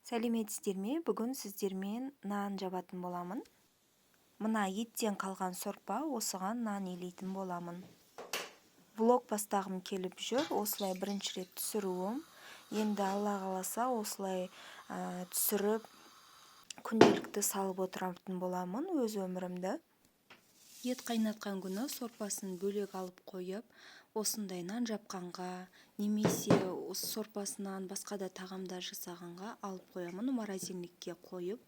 Сәлеметсіздер ме? Бүгін сіздермен нан жабатын боламын. Мына еттен қалған сорпа, осыған нан илейтін боламын. Влог бастағым келіп жүр, осылай бірінші рет түсіруім. Енді Алла қаласа осылай түсіріп, күнделікті салып отыратын боламын өз өмірімді. Ет қайнатқан күні сорпасын бөлек алып қойып, осындай нан жапқанға, немесе осы сорпасынан басқа да тағамдар жасағанға алып қоямын, морозильникке қойып.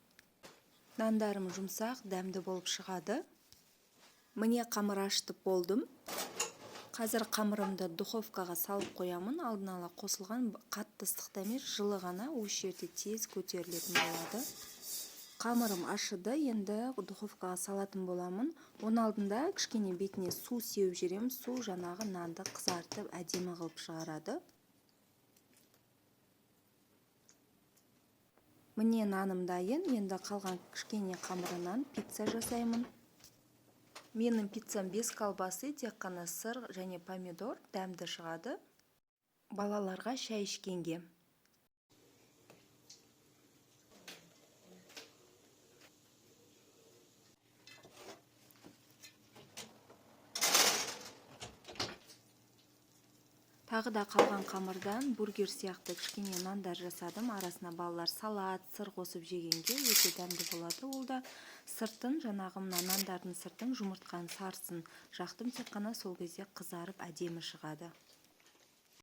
Нандарым жұмсақ, дәмді болып шығады. Міне қамыр ашытып болдым. Қазір қамырымды духовкаға салып қоямын. Алдын ала қосылған қатты ыстықта емес, жылы ғана осы жерде тез көтерілетін болады. Қамырым ашыды, енді духовкаға салатын боламын. Оның алдында кішкене бетіне су сеуіп жіберемін. Су жаңағы нанды қызартып, әдемі қылып шығарады. Міне наным дайын. Енді қалған кішкене қамырынан пицца жасаймын. Менің пиццам без колбасы, тек қана сыр және помидор, дәмді шығады. Балаларға шай ішкенге. Тағы да қалған қамырдан бургер сияқты кішкене нандар жасадым. Арасына балалар салат, сыр қосып жегенге өте дәмді болады. Ол да сыртын, жаңағы мына нандардың сыртын, жұмыртқаның сарысын жақтым, тек қана сол кезде қызарып әдемі шығады.